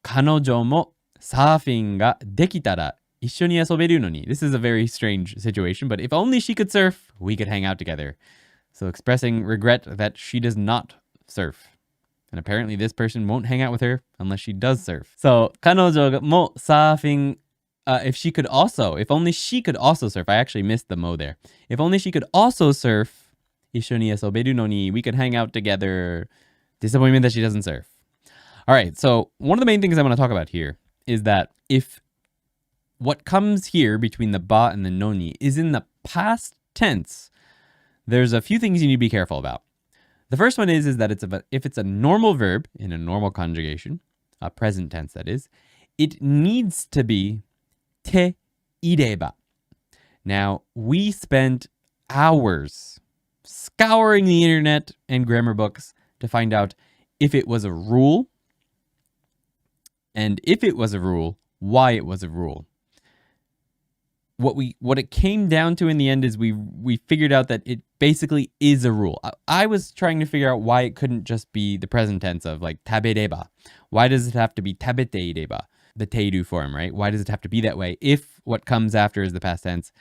彼女もサーフィンができたら一緒に遊べるのに. This is a very strange situation, but if only she could surf, we could hang out together. So expressing regret that she does not surf. And apparently this person won't hang out with her unless she does surf. So 彼女もサーフィンif only she could also surf. I actually missed the mo there. If only she could also surf, 一緒に遊べるのに, we could hang out together. Disappointment that she doesn't surf. All right, so one of the main things I want to talk about here is that if what comes here between the ba and the noni is in the past tense, there's a few things you need to be careful about. The first one is that if it's a normal verb in a normal conjugation, a present tense that is, it needs to be te ireba. Now, we spent hours scouring the internet and grammar books to find out if it was a rule, and if it was a rule, why it was a rule. What it came down to in the end is we figured out that it basically is a rule. I was trying to figure out why it couldn't just be the present tense of like tabereba. Why does it have to be tabeteireba, the teiru form, right? Why does it have to be that way if what comes after is the past tense?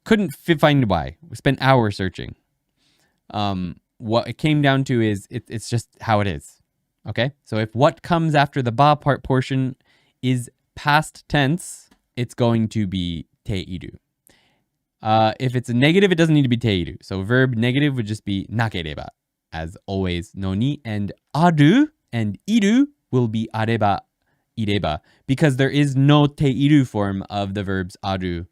Couldn't find why. We spent hours searching. What it came down to is it's just how it is. Okay? So if what comes after the ba part portion is past tense, it's going to be teiru. If it's a negative, it doesn't need to be teiru. So verb negative would just be nakereba. As always, noni, and aru and iru will be areba, ireba, because there is no teiru form of the verbs aru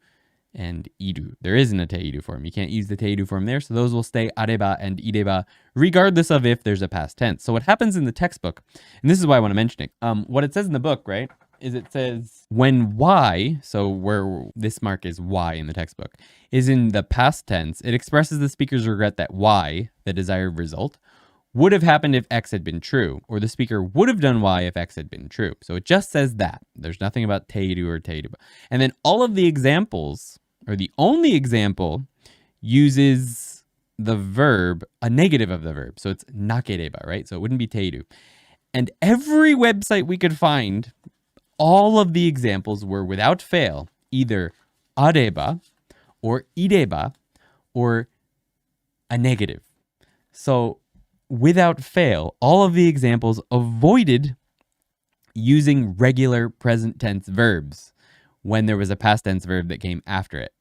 and iru. There isn't a teiru form. You can't use the teiru form there, so those will stay areba and ireba, regardless of if there's a past tense. So what happens in the textbook, and this is why I want to mention it, what it says in the book, right, is it says when y, so where this mark is y in the textbook, is in the past tense, it expresses the speaker's regret that y, the desired result, would have happened if x had been true, or the speaker would have done y if x had been true. So it just says that. There's nothing about teiru or teiru. And then all of the examples, or the only example, uses the verb, a negative of the verb. So it's nakereba, right? So it wouldn't be teiru. And every website we could find, all of the examples were without fail, either areba, or ireba, or a negative. So without fail, all of the examples avoided using regular present tense verbs when there was a past tense verb that came after it.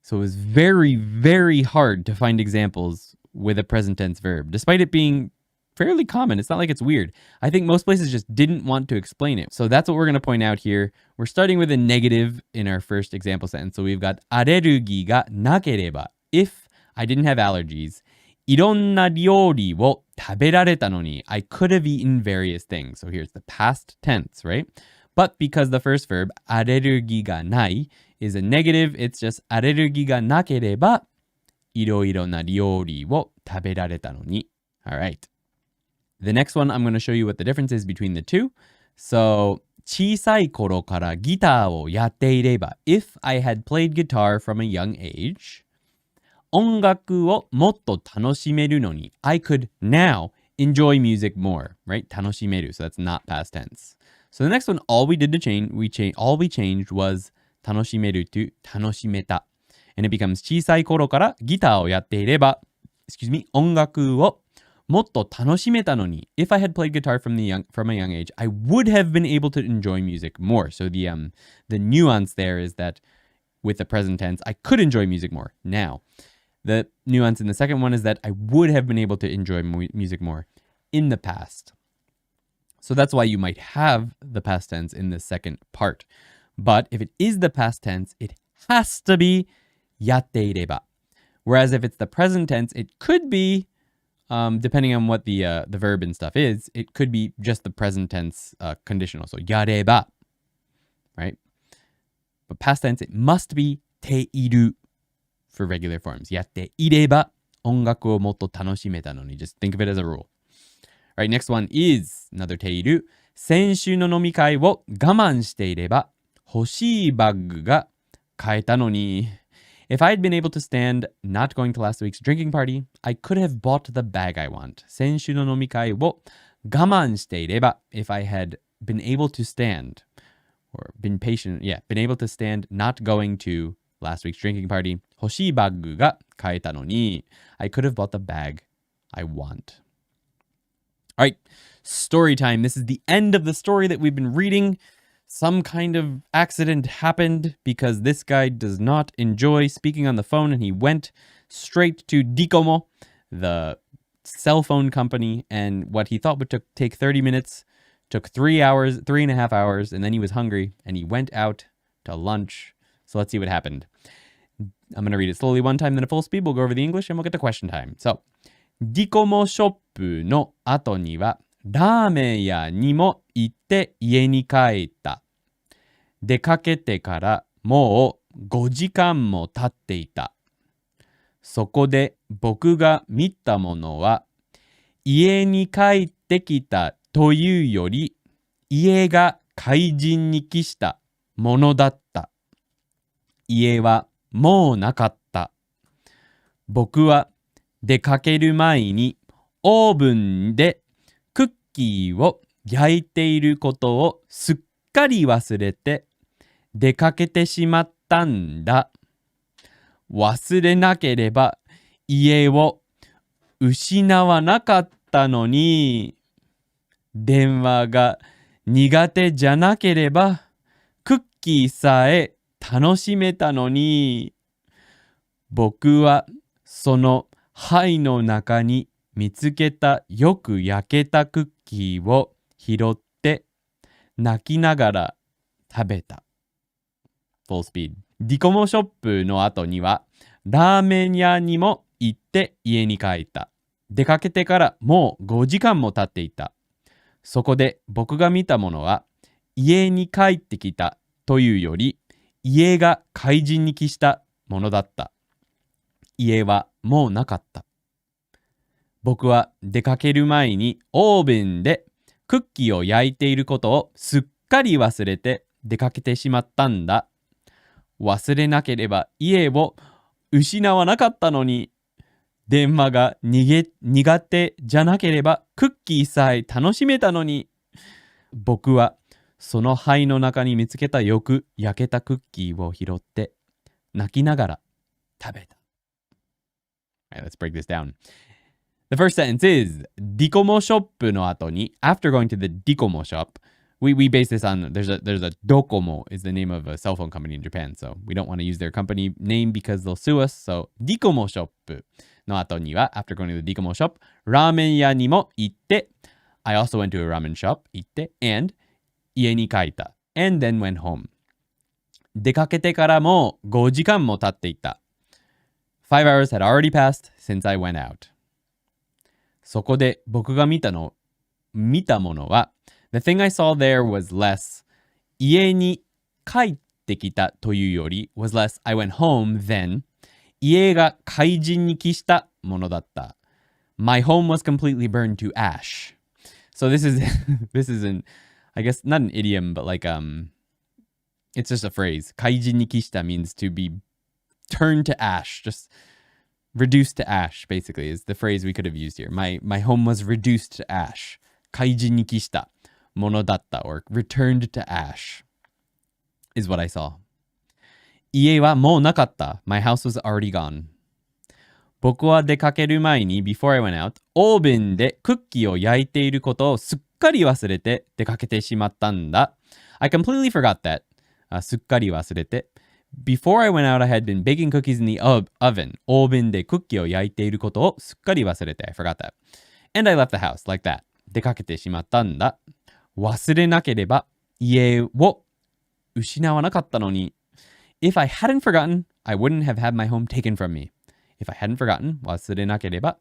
So it was very, very hard to find examples with a present tense verb, despite it being fairly common. It's not like it's weird. I think most places just didn't want to explain it. So that's what we're going to point out here. We're starting with a negative in our first example sentence. So we've got arerugi ga nakereba. If I didn't have allergies, いろんな料理を食べられたのに I could have eaten various things. So here's the past tense, right? But because the first verb, アレルギーがない is a negative, it's just アレルギーがなければいろいろな料理を食べられたのに. All right. The next one, I'm going to show you what the difference is between the two. So, 小さい頃からギターをやっていれば if I had played guitar from a young age, 音楽をもっと楽しめるのに I could now enjoy music more, right? 楽しめる, so that's not past tense. So the next one, all we changed was 楽しめる to 楽しめた. And it becomes 小さい頃からギターをやっていれば 音楽をもっと楽しめたのに if I had played guitar from a young age, I would have been able to enjoy music more. So the nuance there is that with the present tense, I could enjoy music more now. The nuance in the second one is that I would have been able to enjoy music more in the past. So that's why you might have the past tense in the second part. But if it is the past tense, it has to be やっていれば. Whereas if it's the present tense, it could be, depending on what the verb and stuff is, it could be just the present tense conditional. So やれば, right? But past tense, it must be ている for regular forms. やっていれば音楽をもっと楽しめたのに. Just think of it as a rule. All right, next one is another ている. 先週の飲み会を我慢していれば欲しいバッグが買えたのに. If I had been able to stand not going to last week's drinking party, I could have bought the bag I want. 先週の飲み会を我慢していれば if I had been able to stand or been patient, been able to stand not going to last week's drinking party. 欲しいバッグが買えたのに I could have bought the bag I want. All right, story time. This is the end of the story that we've been reading. Some kind of accident happened because this guy does not enjoy speaking on the phone and he went straight to Docomo, the cell phone company, and what he thought would take 30 minutes took 3.5 hours, and then he was hungry and he went out to lunch. So let's see what happened. I'm going to read it slowly one time, then at full speed. We'll go over the English and we'll get to question time. So, ディコモショップの後にはラーメン屋にも行って家に帰った。出かけてからもう5時間も経っていた。そこで僕が見たものは家に帰ってきたというより家が怪人に帰したものだった。家はもうなかった。僕は出かける前にオーブンでクッキーを焼いていることをすっかり忘れて出かけてしまったんだ。忘れなければ家を失わなかったのに、電話が苦手じゃなければクッキーさえ楽しめたのに、僕はその灰の中に見つけたよく焼けたクッキーを拾って泣きながら食べた。Full speed. ディコモショップの後にはラーメン屋にも行って家に帰った。出かけてからもう5時間も経っていた。そこで僕が見たものは家に帰ってきたというより家が怪人に帰したものだった。家はもうなかった。僕は出かける前にオーブンでクッキーを焼いていることをすっかり忘れて出かけてしまったんだ。忘れなければ家を失わなかったのに、電話が苦手じゃなければクッキーさえ楽しめたのに、僕はその灰の中に見つけたよく焼けたクッキーを拾って泣きながら食べた。Alright, let's break this down. The first sentence is ディコモショップの後に after going to the Docomo shop, we base this on there's a Docomo is the name of a cell phone company in Japan, so we don't want to use their company name because they'll sue us. So Docomo shop の後には after going to the Docomo shop ラーメン屋にも行って I also went to a ramen shop 行って and 家に帰った and then went home. 出かけてからも5時間も経っていた。5 hours had already passed since I went out. そこで僕が見たものは The thing I saw there was less 家に帰ってきたというより was less I went home then 家が怪人に帰したものだった。My home was completely burned to ash. So this is an I guess not an idiom but like it's just a phrase. 怪人に帰した means to be turned to ash, just reduced to ash basically is the phrase we could have used here. My home was reduced to ash. 怪人に帰したものだった or returned to ash is what I saw. 家はもうなかった。My house was already gone. 僕は出かける前に before I went out オーブンでクッキーを焼いていることをすっかり忘れて出かけてしまったんだ。I completely forgot that. すっかり忘れてBefore I went out, I had been baking cookies in the oven. オーブンでクッキーを焼いていることをすっかり忘れて I forgot that. And I left the house like that. 出かけてしまったんだ。忘れなければ家を失わなかったのに。If I hadn't forgotten, I wouldn't have had my home taken from me. If I hadn't forgotten, 忘れなければ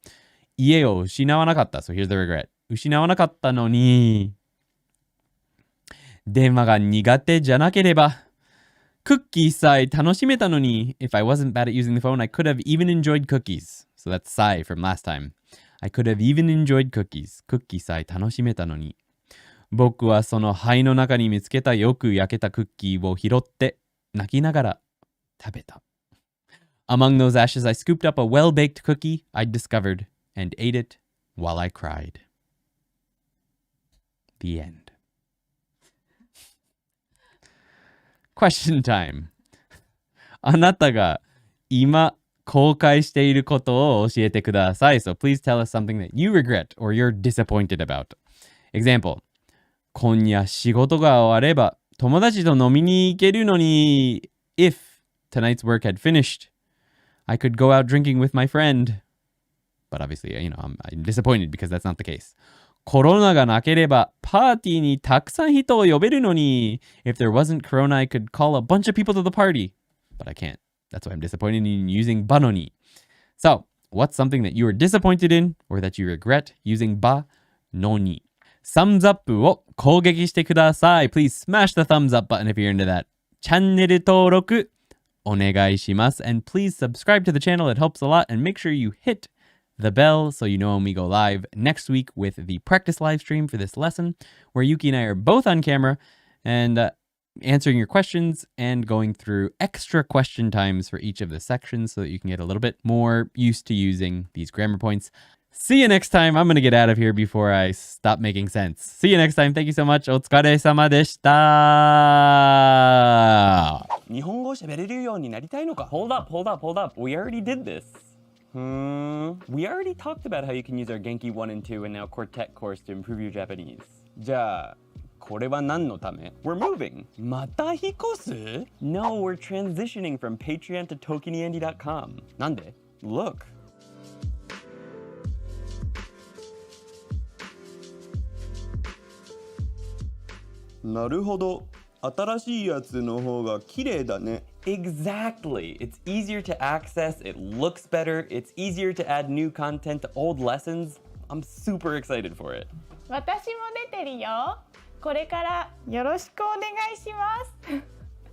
家を失わなかった。So here's the regret. 失わなかったのに。電話が苦手じゃなければクッキーさえ楽しめたのに If I wasn't bad at using the phone, I could have even enjoyed cookies. So that's Sai from last time. I could have even enjoyed cookies. クッキーさえ楽しめたのに。僕はその灰の中に見つけたよく焼けたクッキーを拾って泣きながら食べた。Among those ashes, I scooped up a well-baked cookie I'd discovered and ate it while I cried. The end. Question time. あなたが今後悔していることを教えてください。So please tell us something that you regret or you're disappointed about. Example. 今夜仕事が終われば友達と飲みに行けるのに If tonight's work had finished, I could go out drinking with my friend. But obviously, I'm disappointed because that's not the case. コロナがなければパーティーにたくさん人を呼べるのに If there wasn't corona, I could call a bunch of people to the party. But I can't. That's why I'm disappointed in using ばのに. So, what's something that you are disappointed in or that you regret using ばのに? Thumbs up を攻撃してください. Please smash the thumbs up button if you're into that. チャンネル登録お願いします. And please subscribe to the channel. It helps a lot. And make sure you hit the bell so you know when we go live next week with the practice live stream for this lesson, where Yuki and I are both on camera and answering your questions and going through extra question times for each of the sections so that you can get a little bit more used to using these grammar points. See you next time. I'm going to get out of here before I stop making sense. See you next time. Thank you so much. お疲れ様でした。日本語を喋れるようになりたいのか? Hold up. We already did this. We already talked about how you can use our Genki 1 and 2 and now Quartet course to improve your Japanese. じゃあこれは何のため? We're moving. また引っ越す? No, we're transitioning from Patreon to ToKiniAndy.com. なんで? Look. なるほど。新しいやつの方が綺麗だね。Exactly. It's easier to access, it looks better, it's easier to add new content to old lessons. I'm super excited for it. 私も出てるよ。これからよろしくお願いします。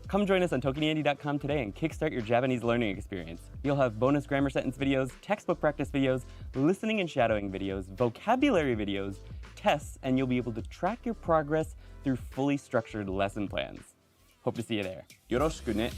Come join us on ToKiniAndy.com today and kickstart your Japanese learning experience. You'll have bonus grammar sentence videos, textbook practice videos, listening and shadowing videos, vocabulary videos, tests, and you'll be able to track your progress through fully structured lesson plans. Hope to see you there. よろしくね。